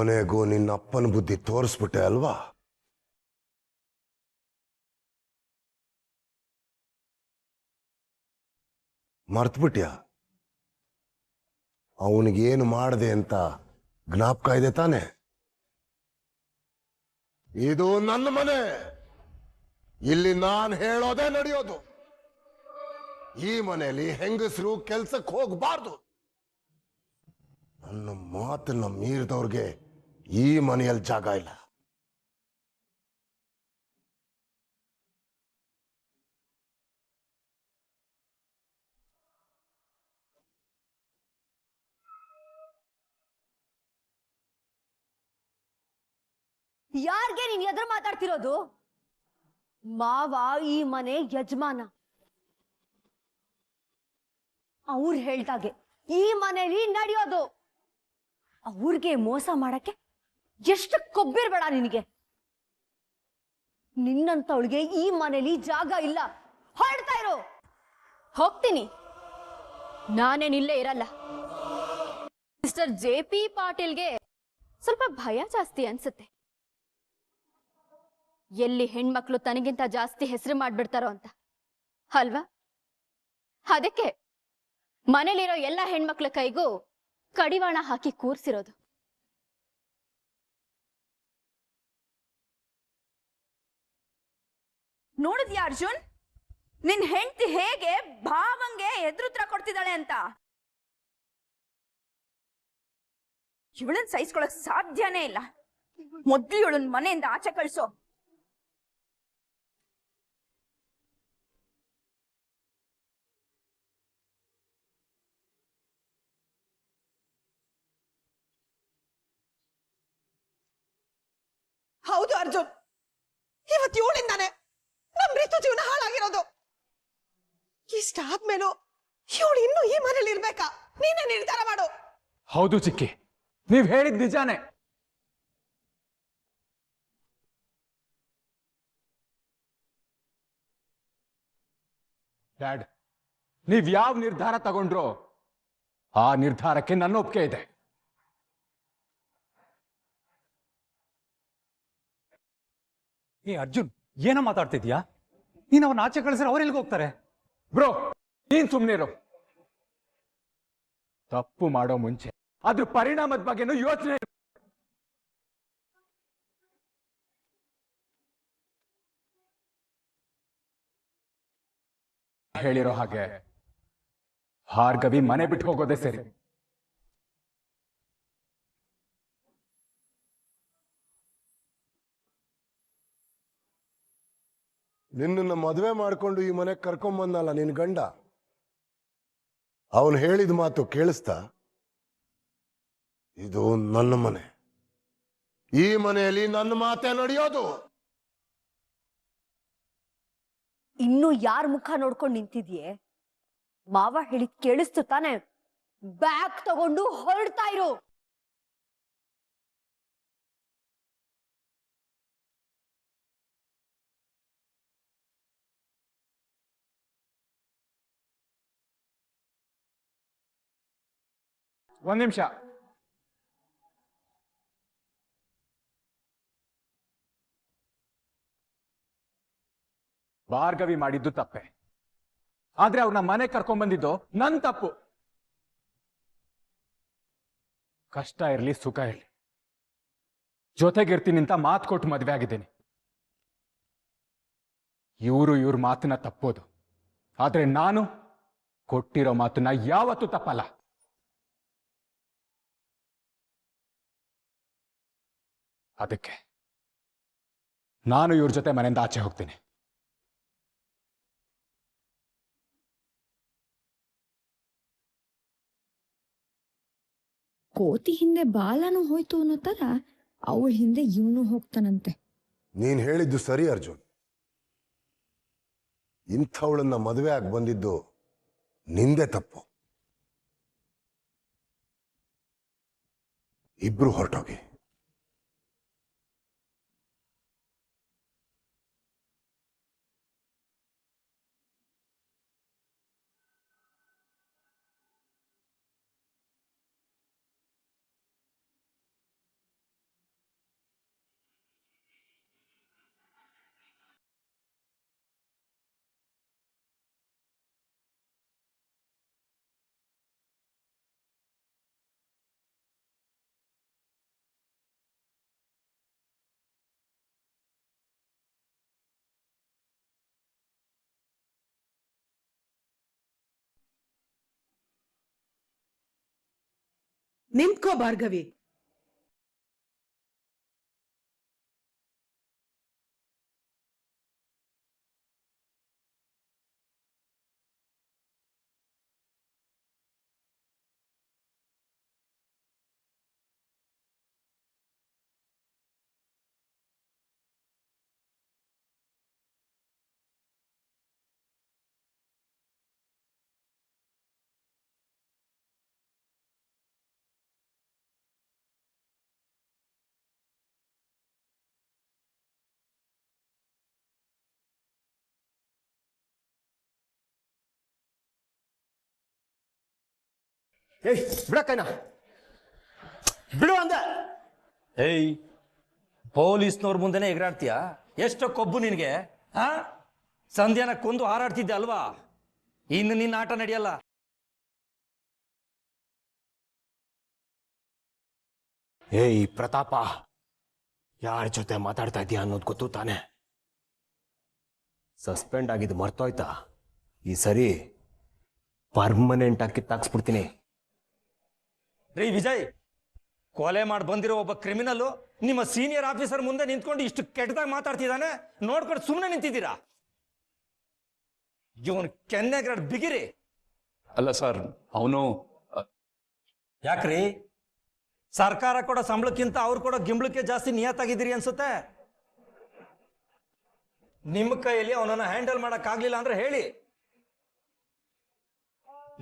ಕೊನೆಗೂ ನಿನ್ನ ಅಪ್ಪನ ಬುದ್ಧಿ ತೋರಿಸ್ಬಿಟ್ಟೆ ಅಲ್ವಾ? ಮರ್ತ್ಬಿಟ್ಯಾ? ಅವನಿಗೇನು ಮಾಡಿದೆ ಅಂತ ಜ್ಞಾಪಕ ಇದೆ ತಾನೆ? ಇದು ನನ್ನ ಮನೆ, ಇಲ್ಲಿ ನಾನು ಹೇಳೋದೇ ನಡೆಯೋದು. ಈ ಮನೆಯಲ್ಲಿ ಹೆಂಗಸರು ಕೆಲ್ಸಕ್ಕೆ ಹೋಗಬಾರ್ದು. ನನ್ನ ಮಾತನ್ನ ಮೀರಿದವ್ರಿಗೆ ಈ ಮನೆಯಲ್ಲಿ ಜಾಗ ಇಲ್ಲ. ಯಾರ್ಗೆ ನೀನ್ ಎದುರು ಮಾತಾಡ್ತಿರೋದು? ಮಾವ ಈ ಮನೆ ಯಜಮಾನ. ಅವ್ರು ಹೇಳ್ದಾಗೆ ಈ ಮನೇಲಿ ನಡೆಯೋದು. ಅವ್ರಿಗೆ ಮೋಸ ಮಾಡಕ್ಕೆ ಎಷ್ಟು ಕೊಬ್ಬಿರ್ಬೇಡ ನಿನಗೆ. ನಿನ್ನಂತವಳಿಗೆ ಈ ಮನೇಲಿ ಜಾಗ ಇಲ್ಲ. ಹೊರಡ್ತಾ ಇರೋ. ಹೋಗ್ತೀನಿ, ನಾನೇನಿಲ್ಲೇ ಇರಲ್ಲ. ಮಿಸ್ಟರ್ JP ಪಾಟೀಲ್ಗೆ ಸ್ವಲ್ಪ ಭಯ ಜಾಸ್ತಿ ಅನ್ಸುತ್ತೆ. ಎಲ್ಲಿ ಹೆಣ್ಮಕ್ಳು ತನಗಿಂತ ಜಾಸ್ತಿ ಹೆಸರು ಮಾಡ್ಬಿಡ್ತಾರೋ ಅಂತ ಅಲ್ವಾ? ಅದಕ್ಕೆ ಮನೇಲಿರೋ ಎಲ್ಲ ಹೆಣ್ಮಕ್ಳ ಕೈಗೂ ಕಡಿವಾಣ ಹಾಕಿ ಕೂರ್ಸಿರೋದು. ನೋಡಿದ್ಯಾ ಅರ್ಜುನ್, ನಿನ್ ಹೆಂಡತಿ ಹೇಗೆ ಭಾವಂಗೆ ಎದುರುತ್ರ ಕೊಡ್ತಿದ್ದಾಳೆ ಅಂತ? ಇವಳನ್ ಸಹಿಸ್ಕೊಳಕ್ ಸಾಧ್ಯನೇ ಇಲ್ಲ. ಮೊದ್ಲು ಇವಳನ್ ಮನೆಯಿಂದ ಆಚೆ ಕಳ್ಸೋ. ಹೌದು ಅರ್ಜುನ್, ಇವತ್ತು ಇವಳಿಂದಾನೆ ನಮ್ ರಿತು ಜೀವನ ಹಾಳಾಗಿರೋದು. ಇಷ್ಟಾದ್ಮೇಲೂ ಇವಳು ಇನ್ನೂ ಈ ಮನೇಲಿ ಇರ್ಬೇಕಾ? ನೀನೇ ನಿರ್ಧಾರ ಮಾಡು. ಹೌದು ಚಿಕ್ಕಿ, ನೀವ್ ಹೇಳಿದ್ ನಿಜಾನೇ. ಡ್ಯಾಡ್, ನೀವ್ ಯಾವ ನಿರ್ಧಾರ ತಗೊಂಡ್ರೋ ಆ ನಿರ್ಧಾರಕ್ಕೆ ನನ್ನ ಒಪ್ಪಿಗೆ ಇದೆ. ಏ ಅರ್ಜುನ್, ಏನೋ ಮಾತಾಡ್ತಿದ್ಯಾ? ನೀನ್ ಅವನ್ನ ಆಚೆ ಕಳಿಸಿದ್ರೆ ಅವ್ರು ಎಲ್ಲಿಗೆ ಹೋಗ್ತಾರೆ? ಬ್ರೋ, ನೀನ್ ಸುಮ್ನಿರು. ತಪ್ಪು ಮಾಡೋ ಮುಂಚೆ ಅದ್ರ ಪರಿಣಾಮದ ಬಗ್ಗೆನೂ ಯೋಚನೆ. ಹೇಳಿರೋ ಹಾಗೆ ಭಾರ್ಗವಿ ಮನೆ ಬಿಟ್ಟು ಹೋಗೋದೇ ಸರಿ. ನಿನ್ನನ್ನು ಮದುವೆ ಮಾಡ್ಕೊಂಡು ಈ ಮನೆಗೆ ಕರ್ಕೊಂಬಂದಲ್ಲ ನಿನ್ ಗಂಡ. ಅವನು ಹೇಳಿದ ಮಾತು ಕೇಳಿಸ್ತಾ? ಇದು ನನ್ನ ಮನೆ, ಈ ಮನೆಯಲ್ಲಿ ನನ್ನ ಮಾತೇ ನಡೆಯೋದು. ಇನ್ನು ಯಾರ ಮುಖ ನೋಡ್ಕೊಂಡು ನಿಂತಿದ್ಯೆ? ಮಾವ ಹೇಳಿದ್ ಕೇಳಿಸ್ತು ತಾನೆ? ಬ್ಯಾಗ್ ತಗೊಂಡು ಹೊರಡ್ತಾ ಇರು. ಒಂದ್ ನಿಮಿಷ. ಭಾರ್ಗವಿ ಮಾಡಿದ್ದು ತಪ್ಪೆ, ಆದ್ರೆ ಅವ್ರನ್ನ ಮನೆ ಕರ್ಕೊಂಡ್ ಬಂದಿದ್ದು ನನ್ ತಪ್ಪು. ಕಷ್ಟ ಇರ್ಲಿ ಸುಖ ಇರ್ಲಿ ಜೊತೆಗಿರ್ತೀನಿ ಅಂತ ಮಾತು ಕೊಟ್ಟು ಮದ್ವೆ ಆಗಿದ್ದೀನಿ. ಇವ್ರ ಮಾತನ್ನ ತಪ್ಪೋದು, ಆದ್ರೆ ನಾನು ಕೊಟ್ಟಿರೋ ಮಾತನ್ನ ಯಾವತ್ತೂ ತಪ್ಪಲ್ಲ. ಅದಕ್ಕೆ ನಾನು ಇವ್ರ ಜೊತೆ ಮನೆಯಿಂದ ಆಚೆ ಹೋಗ್ತೀನಿ. ಕೋತಿ ಹಿಂದೆ ಬಾಲನೂ ಹೋಯ್ತು ಅನ್ನೋ ತರ ಅವಳ ಹಿಂದೆ ಇವನು ಹೋಗ್ತಾನಂತೆ. ನೀನ್ ಹೇಳಿದ್ದು ಸರಿ ಅರ್ಜುನ್. ಇಂಥವಳನ್ನ ಮದುವೆ ಆಗಿ ಬಂದಿದ್ದು ನಿಂದೆ ತಪ್ಪು. ಇಬ್ರು ಹೊರಟೋಗಿ. ನಿಂತ್ಕೋ ಭಾರ್ಗವಿ. ಏಯ್ ಬಿಡಕ್ಕೈನ ಬಿಡು ಅಂದ. ಏಯ್, ಪೊಲೀಸ್ನವ್ರ ಮುಂದೆನೆ ಎಗರಾಡ್ತೀಯ? ಎಷ್ಟೋ ಕೊಬ್ಬು ನಿನಗೆ. ಆ ಸಂಧ್ಯಾನ ಕೊಂದು ಹಾರಾಡ್ತಿದ್ದೆ ಅಲ್ವಾ? ಇನ್ನು ನಿನ್ನ ಆಟ ನಡೆಯಲ್ಲ. ಏಯ್ ಪ್ರತಾಪ, ಯಾರ ಜೊತೆ ಮಾತಾಡ್ತಾ ಇದೀಯ ಅನ್ನೋದು ಗೊತ್ತು ತಾನೆ? ಸಸ್ಪೆಂಡ್ ಆಗಿದ್ದು ಮರ್ತೋಯ್ತಾ? ಈ ಸರಿ ಪರ್ಮನೆಂಟ್ ಆಗಿ ಕಿತ್ತಾಕ್ಸ್ಬಿಡ್ತೀನಿ. ರೀ ವಿಜಯ್, ಕೊಲೆ ಮಾಡಿ ಬಂದಿರೋ ಒಬ್ಬ ಕ್ರಿಮಿನಲ್ ನಿಮ್ಮ ಸೀನಿಯರ್ ಆಫೀಸರ್ ಮುಂದೆ ನಿಂತ್ಕೊಂಡು ಇಷ್ಟು ಕೆಟ್ಟದಾಗಿ ಮಾತಾಡ್ತಿದ್ದಾನೆ. ನೋಡ್ಕೊಂಡು ಸುಮ್ಮನೆ ನಿಂತಿದ್ದೀರಾ? ಇವನು ಕೆನ್ನೆಗ್ರಾಡ್ ಬಿಗಿರಿ. ಅಲ್ಲ ಸರ್, ಅವನು ಯಾಕ್ರಿ? ಸರ್ಕಾರ ಕೊಡೋ ಸಂಬಳಕ್ಕಿಂತ ಅವ್ರು ಕೊಡೋ ಗಿಂಬಳಕ್ಕೆ ಜಾಸ್ತಿ ನಿಯತ್ತಾಗಿದ್ದೀರಿ ಅನ್ಸುತ್ತೆ. ನಿಮ್ಮ ಕೈಯಲ್ಲಿ ಅವನನ್ನ ಹ್ಯಾಂಡಲ್ ಮಾಡಕ್ಕಾಗ್ಲಿಲ್ಲ ಅಂದ್ರೆ ಹೇಳಿ.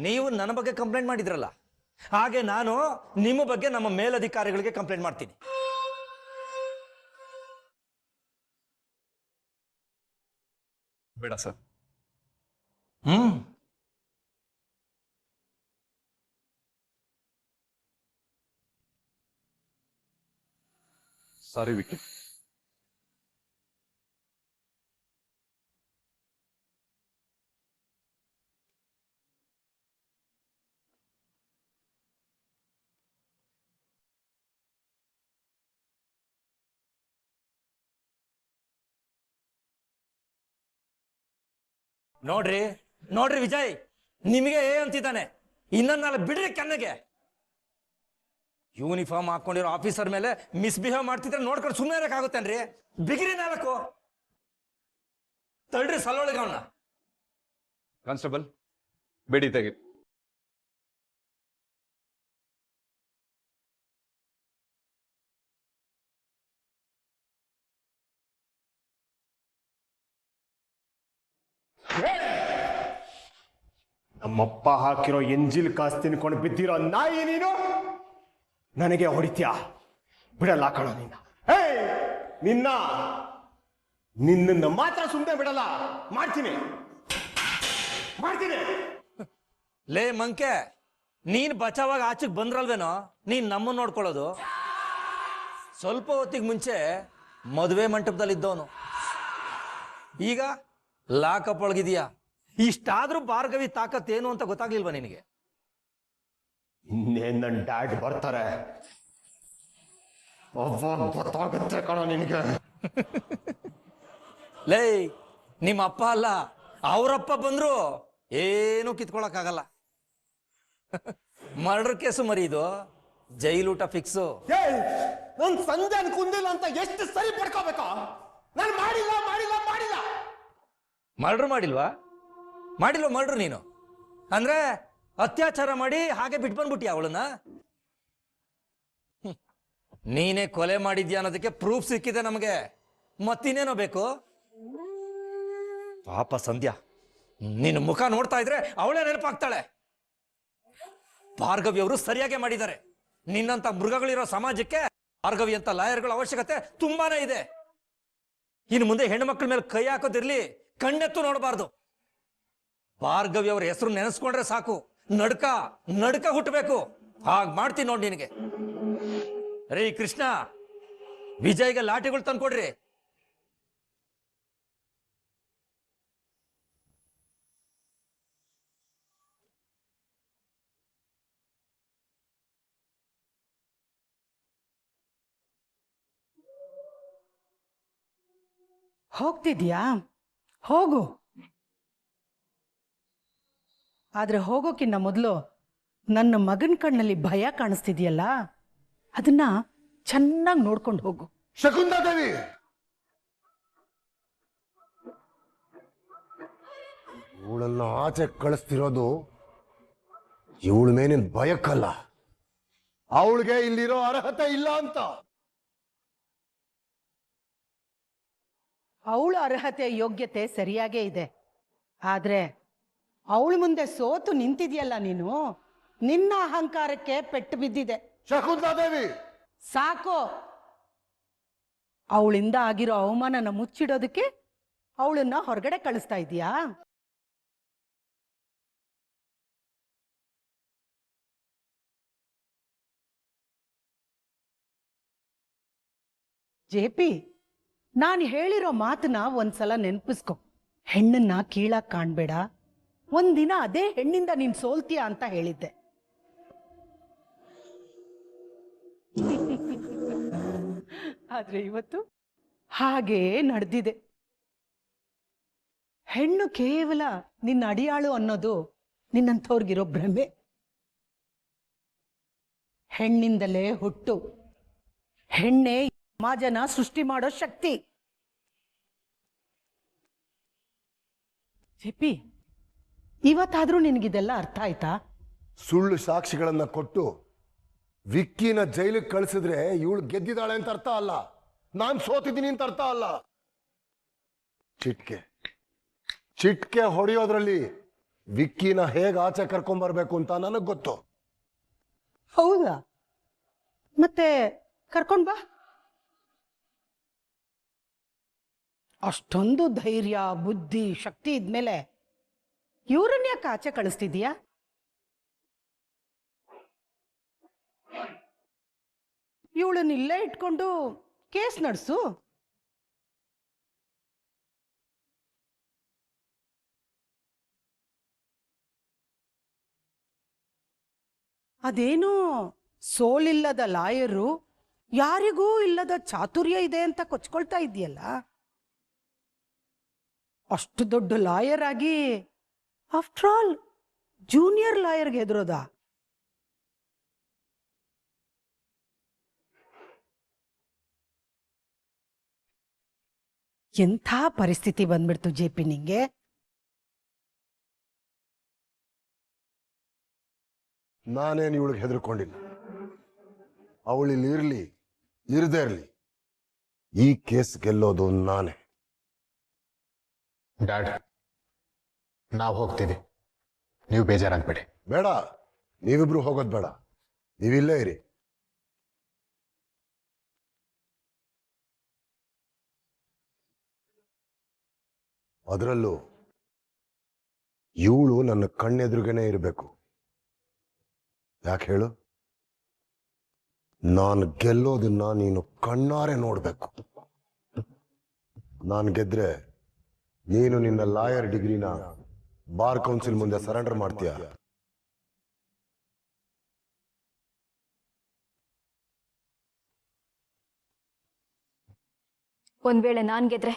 ನೀವು ನನ್ನ ಬಗ್ಗೆ ಕಂಪ್ಲೇಂಟ್ ಮಾಡಿದ್ರಲ್ಲ, ಹಾಗೆ ನಾನು ನಿಮ್ಮ ಬಗ್ಗೆ ನಮ್ಮ ಮೇಲಧಿಕಾರಿಗಳಿಗೆ ಕಂಪ್ಲೇಂಟ್ ಮಾಡ್ತೀನಿ. ಬೇಡ ಸರ್. ಸಾರಿ ವಿಕ್ಕಿ. ನೋಡ್ರಿ ನೋಡ್ರಿ ವಿಜಯ್, ನಿಮಗೆ ಅಂತಿದ್ದಾನೆ. ಇನ್ನೊಂದು ಬಿಡ್ರಿ ಕಣ್ಣಿಗೆ. ಯೂನಿಫಾರ್ಮ್ ಹಾಕೊಂಡಿರೋ ಆಫೀಸರ್ ಮೇಲೆ ಮಿಸ್ಬಿಹೇವ್ ಮಾಡ್ತಿದ್ರೆ ನೋಡ್ಕೊಂಡು ಸುಮ್ಮನೆ ಇರಕ್ಕಾಗುತ್ತೇನ್ರಿ? ಬಿಗಿರಿ ನಾಲ್ಕು ತಳ್ಳ್ರಿ ಸಲೊಳಗೆ ಅವನ್ನ. ಕಾನ್ಸ್ಟೇಬಲ್, ಬೇಡಿ ತೆಗಿ. ನಮ್ಮಪ್ಪ ಹಾಕಿರೋ ಎಂಜಿಲ್ ಕಾಸು ತಿನ್ಕೊಂಡು ಬಿದ್ದಿರೋ ನಾಯಿ ನೀನು ನನಗೆ ಹೊಡಿತ್ಯಾ? ಬಿಡಲ್ಲ ಕಣ ನಿನ್ನ. ಏಯ್ ನಿನ್ನ ಮಾತ್ರ ಸುಮ್ಮನೆ ಬಿಡಲ್ಲ. ಮಾಡ್ತೀನಿ. ಲೇ ಮಂಕೆ, ನೀನ್ ಬಚಾವಾಗ ಆಚೆಗೆ ಬಂದ್ರಲ್ವೇನೋ ನೀನ್ ನಮ್ಮನ್ನ ನೋಡ್ಕೊಳ್ಳೋದು? ಸ್ವಲ್ಪ ಹೊತ್ತಿಗೆ ಮುಂಚೆ ಮದುವೆ ಮಂಟಪದಲ್ಲಿದ್ದವನು, ಈಗ ಲಾಕಪ್ ಒಳಗಿದೀಯಾ. ಇಷ್ಟಾದ್ರೂ ಭಾರ್ಗವಿ ತಾಕತ್ ಏನು ಅಂತ ಗೊತ್ತಾಗ್ಲಿಲ್ವಾ ನಿನಗೆ? ಇನ್ನೇನ್ ನನ್ನ ಡ್ಯಾಡ್ ಬರ್ತಾರೆ, ಗೊತ್ತಾಗುತ್ತೆ ಕಣ ನಿನಗೆ. ಲೇ, ನಿಮ್ಮ ಅಪ್ಪ ಅಲ್ಲ, ಅವರಪ್ಪ ಬಂದ್ರು ಏನು ಕಿತ್ಕೊಳಕ್ಕಾಗಲ್ಲ. ಮರ್ಡರ್ ಕೇಸು ಮರಿ ಇದು, ಜೈಲೂಟ ಫಿಕ್ಸು. ನನ್ ಸಂಜೆ ಕುಂದಿಲ್ಲ ಅಂತ ಎಷ್ಟು ಸರಿ ಪಡ್ಕೋಬೇಕಾ? ನಾನು ಮಾಡಿಲ್ಲ. ಮರ್ಡರ್ ಮಾಡಿಲ್ವಾ ಮರ್ಡರ್ ನೀನು? ಅಂದ್ರೆ ಅತ್ಯಾಚಾರ ಮಾಡಿ ಹಾಗೆ ಬಿಟ್ಬಂದ್ಬಿಟ್ಟಿ ಅವಳನ್ನ? ನೀನೇ ಕೊಲೆ ಮಾಡಿದ್ಯಾ ಅನ್ನೋದಕ್ಕೆ ಪ್ರೂಫ್ ಸಿಕ್ಕಿದೆ ನಮಗೆ, ಮತ್ತಿನ್ನೇನೋ ಬೇಕು? ಪಾಪ ಸಂಧ್ಯಾ, ನಿನ್ನ ಮುಖ ನೋಡ್ತಾ ಇದ್ರೆ ಅವಳೇ ನೆನಪಾಗ್ತಾಳೆ. ಭಾರ್ಗವಿ ಅವರು ಸರಿಯಾಗಿ ಮಾಡಿದ್ದಾರೆ. ನಿನ್ನಂತ ಮೃಗಗಳಿರೋ ಸಮಾಜಕ್ಕೆ ಭಾರ್ಗವಿ ಅಂತ ಲಾಯರ್ಗಳ ಅವಶ್ಯಕತೆ ತುಂಬಾನೇ ಇದೆ. ಇನ್ನು ಮುಂದೆ ಹೆಣ್ಣು ಮಕ್ಕಳ ಮೇಲೆ ಕೈ ಹಾಕೋದಿರ್ಲಿ, ಕಣ್ಣೆತ್ತು ನೋಡಬಾರ್ದು. ಭಾರ್ಗವಿ ಅವರ ಹೆಸರು ನೆನೆಸ್ಕೊಂಡ್ರೆ ಸಾಕು, ನಡ್ಕ ಹುಟ್ಟಬೇಕು. ಹಾಗೆ ಮಾಡ್ತೀನಿ ನೋಡಿ ನಿನಗೆ. ರೀ ಕೃಷ್ಣ, ವಿಜಯ್ಗೆ ಲಾಠಿಗಳು ತಂದ್ಕೊಡ್ರಿ. ಹೋಗ್ತಿದ್ಯಾ? ಹೋಗು. ಆದ್ರೆ ಹೋಗೋಕ್ಕಿನ್ನ ಮೊದಲು ನನ್ನ ಮಗನ ಕಣ್ಣಲ್ಲಿ ಭಯ ಕಾಣಿಸ್ತಿದೆಯಲ್ಲ, ಅದನ್ನ ಚೆನ್ನಾಗಿ ನೋಡ್ಕೊಂಡು ಹೋಗು. ಶಕುಂತಲಾದೇವಿ, ಇವಳನ್ನ ಆಚೆ ಕಳಿಸ್ತಿರೋದು ಇವಳ ಮೇಲಿನ ಭಯಕ್ಕಲ್ಲ, ಅವಳಿಗೆ ಇಲ್ಲಿರೋ ಅರ್ಹತೆ ಇಲ್ಲ ಅಂತ. ಅವಳ ಅರ್ಹತೆ ಯೋಗ್ಯತೆ ಸರಿಯಾಗೇ ಇದೆ, ಆದ್ರೆ ಅವಳ ಮುಂದೆ ಸೋತು ನಿಂತಿದ್ಯಲ್ಲ ನೀನು, ನಿನ್ನ ಅಹಂಕಾರಕ್ಕೆ ಪೆಟ್ಟು ಬಿದ್ದಿದೆ. ಶಕುಂತಲಾದೇವಿ, ಸಾಕು. ಅವಳಿಂದ ಆಗಿರೋ ಅವಮಾನನ ಮುಚ್ಚಿಡೋದಕ್ಕೆ ಅವಳನ್ನ ಹೊರಗಡೆ ಕಳಿಸ್ತಾ ಇದೀಯಾ? ಜೆಪಿ, ನಾನು ಹೇಳಿರೋ ಮಾತನ್ನ ಒಂದ್ಸಲ ನೆನ್ಪಿಸ್ಕೊ. ಹೆಣ್ಣನ್ನ ಕೀಳಾಗ್ ಕಾಣ್ಬೇಡ, ಒಂದಿನ ಅದೇ ಹೆಣ್ಣಿಂದ ನೀನ್ ಸೋಲ್ತೀಯ ಅಂತ ಹೇಳಿದ್ದೆ. ಆದ್ರೆ ಇವತ್ತು ಹಾಗೇ ನಡೆದಿದೆ. ಹೆಣ್ಣು ಕೇವಲ ನಿನ್ನ ಅಡಿಯಾಳು ಅನ್ನೋದು ನಿನ್ನಂಥವ್ರಿಗಿರೋ ಭ್ರಮೆ. ಹೆಣ್ಣಿಂದಲೇ ಹುಟ್ಟು, ಹೆಣ್ಣೆ ಸಮಾಜನ ಸೃಷ್ಟಿ ಮಾಡೋ ಶಕ್ತಿ. ಜೆಪಿ, ಇವತ್ತಾದ್ರೂ ನಿನಗಿದೆಲ್ಲ ಅರ್ಥ ಆಯ್ತಾ? ಸುಳ್ಳು ಸಾಕ್ಷಿಗಳನ್ನ ಕೊಟ್ಟು ವಿಕ್ಕಿನ ಜೈಲಿಗೆ ಕಳಿಸಿದ್ರೆ ಇವಳು ಗೆದ್ದಿದ್ದಾಳೆ ಅಂತ ಅರ್ಥ ಅಲ್ಲ, ನಾನು ಸೋತಿದ್ದೀನಿ ಅಂತ ಅರ್ಥ ಅಲ್ಲ. ಚಿಟ್ಕೆ ಹೊಡೆಯೋದ್ರಲ್ಲಿ ವಿಕ್ಕಿನ ಹೇಗೆ ಆಚೆ ಕರ್ಕೊಂಡ್ಬರ್ಬೇಕು ಅಂತ ನನಗೆ ಗೊತ್ತು. ಹೌದಾ? ಮತ್ತೆ ಕರ್ಕೊಂಡ್ ಬಾ. ಅಷ್ಟೊಂದು ಧೈರ್ಯ, ಬುದ್ಧಿ, ಶಕ್ತಿ ಇದ್ಮೇಲೆ ಇವ್ರನ್ನ ಯಾಕೆ ಆಚೆ ಕಳಿಸ್ತಿದೀಯಾ? ಇವಳನ್ನ ಇಲ್ಲೇ ಇಟ್ಕೊಂಡು ಕೇಸ್ ನಡೆಸು. ಅದೇನೋ ಸೋಲಿಲ್ಲದ ಲಾಯರು ಯಾರಿಗೂ ಇಲ್ಲದ ಚಾತುರ್ಯ ಇದೆ ಅಂತ ಕೊಚ್ಕೊಳ್ತಾ ಇದೆಯಲ್ಲ, ಅಷ್ಟು ದೊಡ್ಡ ಲಾಯರ್ ಆಗಿ ಆಫ್ಟರ್ ಆಲ್ ಜೂನಿಯರ್ ಲಾಯರ್ಗೆ ಹೆದರೋದ? ಎಂಥ ಪರಿಸ್ಥಿತಿ ಬಂದ್ಬಿಡ್ತು ಜೆಪಿ ನಿಂಗೆ. ನಾನೇನು ಇವಳಿಗೆ ಹೆದರ್ಕೊಂಡಿಲ್ಲ. ಅವಳಿಲ್ಲಿ ಇರಲಿ ಇರದೇ ಇರಲಿ, ಈ ಕೇಸ್ ಗೆಲ್ಲೋದು ನಾನೇ. ಡ್ಯಾಡ್, ನಾವು ಹೋಗ್ತೀವಿ, ನೀವು ಬೇಜಾರಾಗಬೇಡಿ. ಬೇಡ, ನೀವಿಬ್ರು ಹೋಗೋದು ಬೇಡ, ನೀವಿಲ್ಲೇ ಇರಿ. ಅದರಲ್ಲೂ ಇವಳು ನನ್ನ ಕಣ್ಣೆದುರುಗೇನೆ ಇರಬೇಕು. ಯಾಕೆ ಹೇಳು? ನಾನು ಗೆಲ್ಲೋದನ್ನ ನೀನು ಕಣ್ಣಾರೆ ನೋಡ್ಬೇಕು. ನಾನು ಗೆದ್ರೆ ನೀನು ನಿನ್ನ ಲಾಯರ್ ಡಿಗ್ರಿನ ಬಾರ್ ಕೌನ್ಸಿಲ್ ಮುಂದೆ ಸರೆಂಡರ್ ಮಾಡ್ತೀಯ. ಒಂದ್ ವೇಳೆ ನಾನ್ ಗೆದ್ರೆ?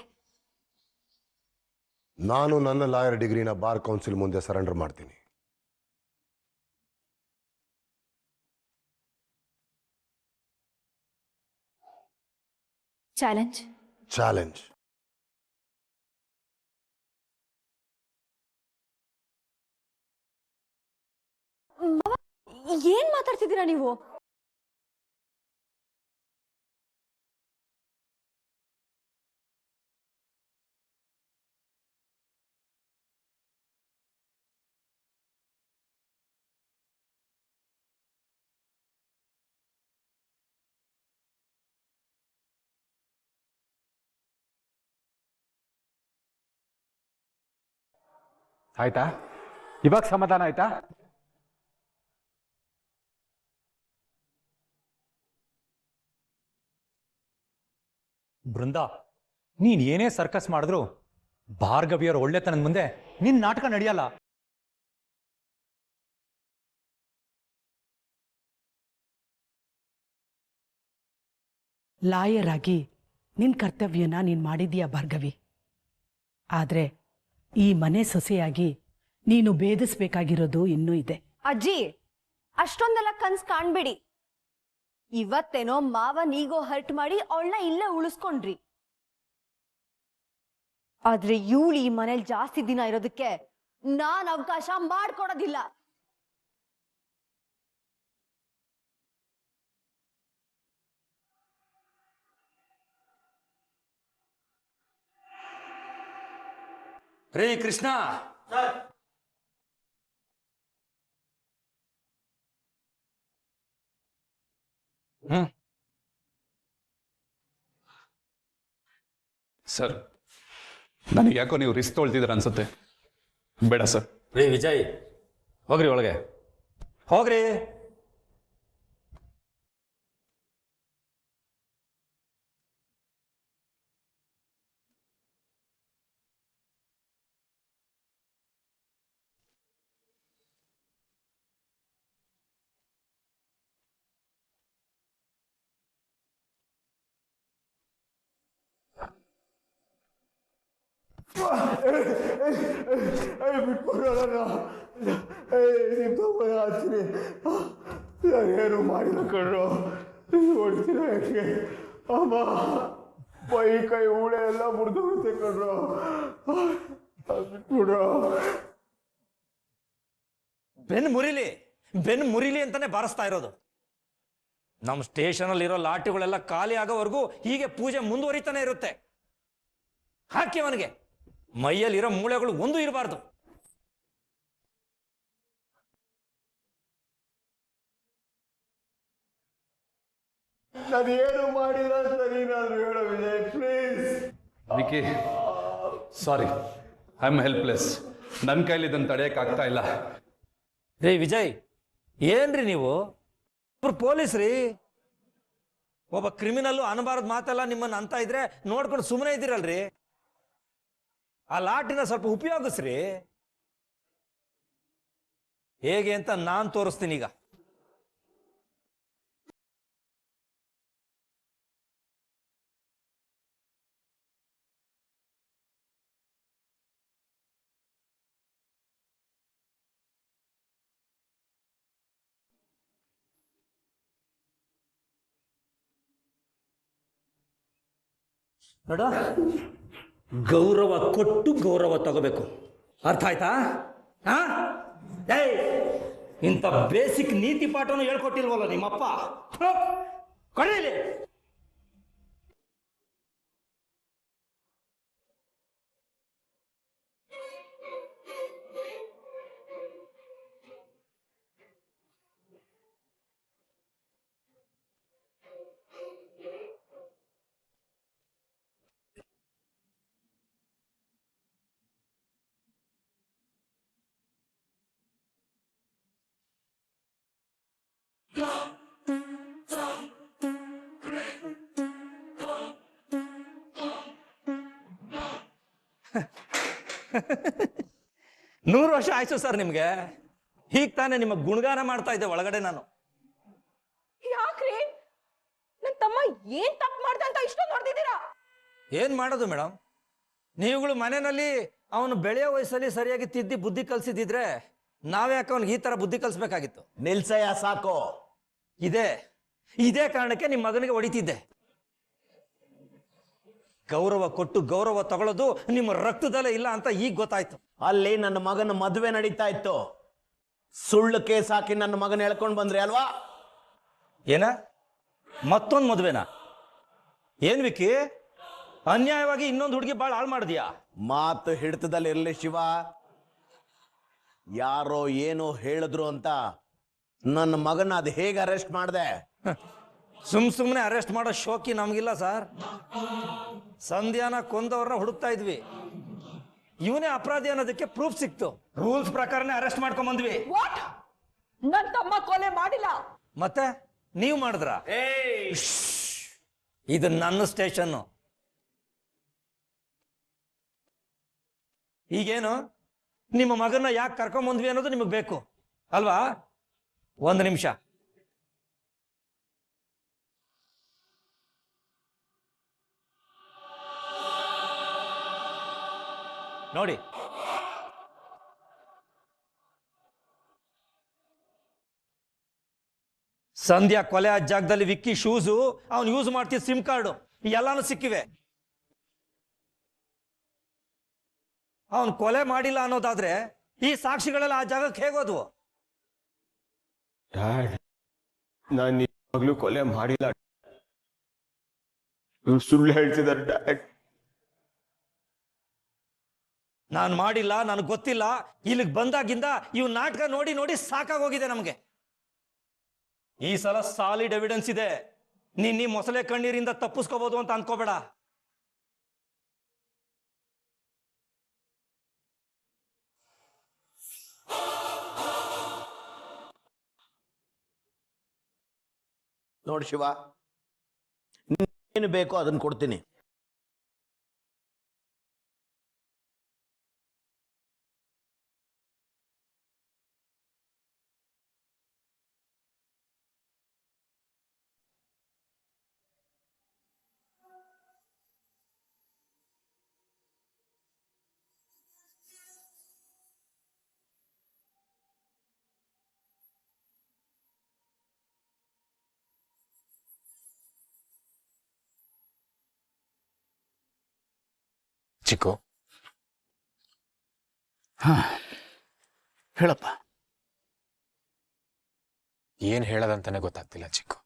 ನಾನು ನನ್ನ ಲಾಯರ್ ಡಿಗ್ರಿನ ಬಾರ್ ಕೌನ್ಸಿಲ್ ಮುಂದೆ ಸರೆಂಡರ್ ಮಾಡ್ತೀನಿ. ಚಾಲೆಂಜ್? ಚಾಲೆಂಜ್. ಏನ್ ಮಾತಾಡ್ತಿದ್ದೀರಾ ನೀವು? ಆಯ್ತಾ? ಇವಾಗ ಸಮಾಧಾನ ಆಯ್ತಾ? ಬೃಂದ, ನೀನ್ ಏನೇ ಸರ್ಕಸ್ ಮಾಡಿದ್ರು ಭಾರ್ಗವಿಯರ ಒಳ್ಳೆತನದ ಮುಂದೆ ನಿನ್ ನಾಟಕ ನಡೆಯಲ್ಲ. ಲಾಯರ್ ಆಗಿ ನಿನ್ ಕರ್ತವ್ಯನ ನೀನ್ ಮಾಡಿದೀಯ ಭಾರ್ಗವಿ. ಆದ್ರೆ ಈ ಮನೆ ಸೊಸೆಯಾಗಿ ನೀನು ಭೇದಿಸ್ಬೇಕಾಗಿರೋದು ಇನ್ನೂ ಇದೆ. ಅಜ್ಜಿ, ಅಷ್ಟೊಂದೆಲ್ಲ ಕನ್ಸ್ ಕಾಣ್ಬೇಡಿ. ಇವತ್ತೇನೋ ಮಾವನ್ ಈಗೋ ಹರ್ಟ್ ಮಾಡಿ ಅವಳನ್ನ ಇಲ್ಲೇ ಉಳಿಸ್ಕೊಂಡ್ರಿ. ಆದ್ರೆ ಇವಳು ಈ ಮನೇಲಿ ಜಾಸ್ತಿ ದಿನ ಇರೋದಕ್ಕೆ ನಾನ್ ಅವಕಾಶ ಮಾಡ್ಕೊಡೋದಿಲ್ಲ. ರೇ ಕೃಷ್ಣ, ಸರ್, ನನಗೆ ಯಾಕೋ ನೀವು ರಿಸ್ಕ್ ತೊಳ್ತಿದ್ದೀರ ಅನ್ಸುತ್ತೆ. ಬೇಡ ಸರ್. ರೇ ವಿಜಯ್, ಹೋಗ್ರಿ ಒಳಗೆ ಹೋಗ್ರಿ. ಏನು ಮಾಡಿಲ್ಲ ಕಣ್ರು, ಹೊಡ್ತೀರ ಯಾಕೆ? ಅಮ್ಮ ಮೈ ಕೈ ಊಳೆ ಎಲ್ಲ ಮುರಿದೋಗುತ್ತೆ ಕಣ್ರು, ಬಿಟ್ಬಿಡ್ರು. ಬೆನ್ನು ಮುರಿಲಿ ಅಂತಾನೆ ಬಾರಿಸ್ತಾ ಇರೋದು. ನಮ್ಮ ಸ್ಟೇಷನಲ್ಲಿ ಇರೋ ಲಾಟಿಗಳೆಲ್ಲ ಖಾಲಿ ಆಗೋವರೆಗೂ ಹೀಗೆ ಪೂಜೆ ಮುಂದುವರಿತಾನೆ ಇರುತ್ತೆ. ಹಾಕಿ ಅವನಿಗೆ ಮೈಯಲ್ಲಿರೋ ಮೂಳೆಗಳು ಒಂದು ಇರಬಾರ್ದು. ನಾನೇನು ಮಾಡಿಲ್ಲ ಅಂತ ನೀನಾದ್ರು ಹೇಳೋ Vijay, please. Vicky, sorry, I am helpless. ನನ್ನ ಕೈಲಿ ಇದನ್ನು ತಡೆಯೋಕ್ಕಾಗ್ತಾ ಇಲ್ಲ. ರೇ ವಿಜಯ್, ಏನ್ರಿ ನೀವು? ಪೊಲೀಸ್ ರೀ. ಒಬ್ಬ ಕ್ರಿಮಿನಲ್ಲು ಅನಬಾರದು ಮಾತೆಲ್ಲ ನಿಮ್ಮನ್ನು ಅಂತ ಇದ್ರೆ ನೋಡ್ಕೊಂಡು ಸುಮ್ಮನೆ ಇದ್ದೀರಲ್ರಿ. ಆ ಲಾಟಿನ ಸ್ವಲ್ಪ ಉಪಯೋಗಿಸ್ರಿ. ಹೇಗೆ ಅಂತ ನಾನು ತೋರಿಸ್ತೀನಿ ಈಗ. ನೋಡ, ಗೌರವ ಕೊಟ್ಟು ಗೌರವ ತಗೋಬೇಕು. ಅರ್ಥ ಆಯ್ತಾ? ಇಂಥ ಬೇಸಿಕ್ ನೀತಿ ಪಾಠವನ್ನು ಹೇಳ್ಕೊಟ್ಟಿಲ್ವಲ್ಲ ನಿಮ್ಮಪ್ಪ. ಕರೀಲಿ. ನೂರು ವರ್ಷ ಆಯ್ತು ಸರ್ ನಿಮ್ಗೆ. ಹೀಗ್ ತಾನೇ ನಿಮ್ಮ ಗುಣಗಾನ ಮಾಡ್ತಾ ಇದ್ದೆ ಒಳಗಡೆ ನಾನು. ಯಾಕ್ರಿ ನನ್ ತಮ್ಮ ಏನ್ ತಪ್ಪು ಮಾಡ್ದ ಅಂತ ಇಷ್ಟೊಂದು ನೋಡ್ತಿದ್ದೀರಾ? ಏನ್ ಮಾಡೋದು ಮೇಡಮ್, ನೀವುಗಳು ಮನೆಯಲ್ಲಿ ಅವನು ಬೆಳೆಯೋ ವಯಸ್ಸಲ್ಲಿ ಸರಿಯಾಗಿ ತಿದ್ದಿ ಬುದ್ಧಿ ಕಲ್ಸಿದ್ರೆ ನಾವ್ಯಾಕೆ ಅವನಿಗೆ ಈ ತರ ಬುದ್ಧಿ ಕಲ್ಸ್ಬೇಕಾಗಿತ್ತು? ನಿಲ್ಸಯ್ಯ, ಸಾಕು. ಇದೇ ಕಾರಣಕ್ಕೆ ನಿಮ್ಮ ಮಗನಿಗೆ ಹೊಡಿತಿದ್ದೆ. ಗೌರವ ಕೊಟ್ಟು ಗೌರವ ತಗೊಳ್ಳೋದು ನಿಮ್ಮ ರಕ್ತದಲ್ಲೇ ಇಲ್ಲ ಅಂತ ಈಗ ಗೊತ್ತಾಯ್ತು. ಅಲ್ಲಿ ನನ್ನ ಮಗನ ಮದುವೆ ನಡೀತಾ ಇತ್ತು. ಸುಳ್ಳು ಕೇಸ್ ಹಾಕಿ ನನ್ನ ಮಗನ ಹೇಳ್ಕೊಂಡು ಬಂದ್ರಿ ಅಲ್ವಾ? ಏನ ಮತ್ತೊಂದು ಮದುವೆನಾ? ಏನ್ ವಿಕಿ, ಅನ್ಯಾಯವಾಗಿ ಇನ್ನೊಂದು ಹುಡುಗಿ ಬಾಳ್ ಹಾಳು ಮಾಡಿದ್ಯಾ? ಮಾತು ಹಿಡಿತದಲ್ಲಿ ಇರಲಿ ಶಿವ. ಯಾರೋ ಏನೋ ಹೇಳಿದ್ರು ಅಂತ ನನ್ನ ಮಗನ ಅದು ಹೇಗೆ ಅರೆಸ್ಟ್ ಮಾಡಿದೆ? ಸುಮ್ಮನೆ ಅರೆಸ್ಟ್ ಮಾಡೋ ಶೋಕಿ ನಮಗಿಲ್ಲ ಸರ್. ಸಂಧ್ಯಾನ ಕೊಂದವ್ರನ್ನ ಹುಡುಕ್ತಾ ಇದ್ವಿ. ಇವನೇ ಅಪರಾಧಿ ಅನ್ನೋದಕ್ಕೆ ಪ್ರೂಫ್ ಸಿಕ್ತು. ರೂಲ್ಸ್ ಪ್ರಕಾರನೇ ಅರೆಸ್ಟ್ ಮಾಡ್ಕೊಂಡ್ ಬಂದ್ವಿ. ನನ್ ತಮ್ಮ ಕೊಲೆ ಮಾಡಿಲ್ಲ. ಮತ್ತೆ ನೀವು ಮಾಡಿದ್ರ? ಇದು ನನ್ನ ಸ್ಟೇಷನ್. ಈಗೇನು ನಿಮ್ಮ ಮಗನ್ನ ಯಾಕೆ ಕರ್ಕೊಂಬಂದ್ವಿ ಅನ್ನೋದು ನಿಮಗೆ ಬೇಕು ಅಲ್ವಾ? ಒಂದು ನಿಮಿಷ ನೋಡಿ. ಸಂಧ್ಯಾ ಕೊಲೆ ಆದ ಜಾಗದಲ್ಲಿ ವಿಕ್ಕಿ ಶೂಸು, ಅವನು ಯೂಸ್ ಮಾಡ್ತಿದ್ದ ಸಿಮ್ ಕಾರ್ಡು ಎಲ್ಲಾನು ಸಿಕ್ಕಿವೆ. ಅವನು ಕೊಲೆ ಮಾಡಿಲ್ಲ ಅನ್ನೋದಾದ್ರೆ ಈ ಸಾಕ್ಷಿಗಳೆಲ್ಲ ಆ ಜಾಗಕ್ಕೆ ಹೇಗೋದ್ವು? ಡ್ಯಾಡ್, ನಾನು ನಿಜವಾಗ್ಲೂ ಕೊಲೆ ಮಾಡಿಲ್ಲ. ಇವ್ರು ಸುಳ್ಳು ಹೇಳ್ತಿದ್ದಾರೆ ಡ್ಯಾಡ್. ನಾನು ಮಾಡಿಲ್ಲ, ನನಗೆ ಗೊತ್ತಿಲ್ಲ. ಇಲ್ಲಿಗೆ ಬಂದಾಗಿಂದ ಇವ್ ನಾಟಕ ನೋಡಿ ನೋಡಿ ಸಾಕಾಗೋಗಿದೆ ನಮಗೆ. ಈ ಸಲ ಸಾಲಿಡ್ ಎವಿಡೆನ್ಸ್ ಇದೆ. ನೀ ಮೊಸಳೆ ಕಣ್ಣೀರಿಂದ ತಪ್ಪಿಸ್ಕೋಬಹುದು ಅಂತ ಅನ್ಕೋಬೇಡ. ನೋಡಿ ಶಿವ, ಏನು ಬೇಕೋ ಅದನ್ನ ಕೊಡ್ತೀನಿ. ಚಿಕ್ಕು, ಹೇಳಪ್ಪ. ಏನ್ ಹೇಳೋದಂತಾನೆ ಗೊತ್ತಾಗ್ತಿಲ್ಲ ಚಿಕ್ಕು.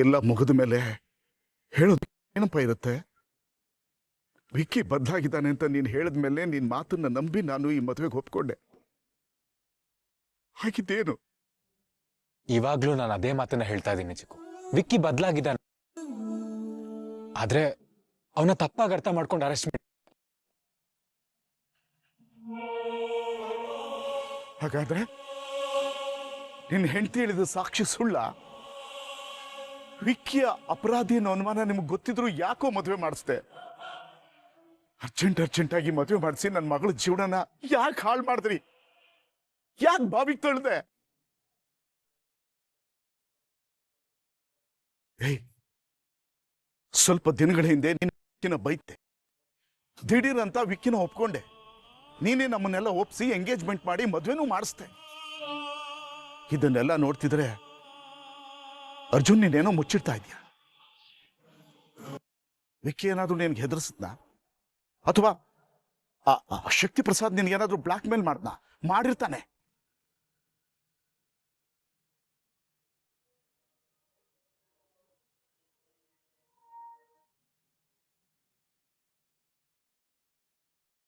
ಎಲ್ಲ ಮುಗಿದ ಮೇಲೆ ಹೇಳೋದು ಏನಪ್ಪ ಇರುತ್ತೆ? ವಿಕ್ಕಿ ಬದಲಾಗಿದ್ದಾನೆ ಅಂತ ನೀನು ಹೇಳಿದ್ಮೇಲೆ ನಿನ್ ಮಾತನ್ನ ನಂಬಿ ನಾನು ಈ ಮದುವೆಗೆ ಒಪ್ಕೊಂಡೆ. ಹಾಗಿದ್ದೇನು? ಇವಾಗ್ಲೂ ನಾನು ಅದೇ ಮಾತನ್ನ ಹೇಳ್ತಾ ಇದ್ದೀನಿ ಚಿಕ್ಕು. ವಿಕ್ಕಿ ಬದಲಾಗಿದ್ದಾನೆ, ಆದ್ರೆ ಅವನ ತಪ್ಪಾಗಿ ಅರ್ಥ ಮಾಡ್ಕೊಂಡು ಅರೆಸ್ಟ್ ಮಾಡಿ. ಹಾಗಾದ್ರೆ ನಿನ್ನ ಹೆಂಡತಿ ಹೇಳಿದ ಸಾಕ್ಷಿ ಸುಳ್ಳ? ವಿಕ್ಕಿಯ ಅಪರಾಧಿ ಅನ್ನೋ ಅನುಮಾನ ನಿಮ್ಗೆ ಗೊತ್ತಿದ್ರು ಯಾಕೋ ಮದುವೆ ಮಾಡಿಸ್ದೆ? ಅರ್ಜೆಂಟಾಗಿ ಮದುವೆ ಮಾಡಿಸಿ ನನ್ನ ಮಗಳ ಜೀವನನ ಯಾಕೆ ಹಾಳು ಮಾಡಿದ್ರಿ? ಯಾಕೆ ಬಾವಿಗೆ ತೊಳ್ದೆ? ಏಯ್, ಸ್ವಲ್ಪ ದಿನಗಳ ಹಿಂದೆ ವಿಕ್ಕಿನ ಬೈತೆ, ದಿಢೀರ್ ಅಂತ ವಿಕ್ಕಿನ ಒಪ್ಕೊಂಡೆ. ನೀನೇ ನಮ್ಮನ್ನೆಲ್ಲ ಒಪ್ಸಿ ಎಂಗೇಜ್ಮೆಂಟ್ ಮಾಡಿ ಮದುವೆನೂ ಮಾಡಿಸ್ದೆ. ಇದನ್ನೆಲ್ಲ ನೋಡ್ತಿದ್ರೆ ಅರ್ಜುನ್ ನೀನೇನೋ ಮುಚ್ಚಿಡ್ತಾ ಇದೀಯ. ವಿಕ್ಕಿ ಏನಾದ್ರೂ ನಿನ್ಗೆ ಹೆದರ್ಸದ್ನಾ? ಅಥವಾ ಶಕ್ತಿ ಪ್ರಸಾದ್ ನಿನ್ಗೇನಾದ್ರೂ ಬ್ಲಾಕ್ ಮೇಲ್ ಮಾಡ್ದ? ಮಾಡಿರ್ತಾನೆ.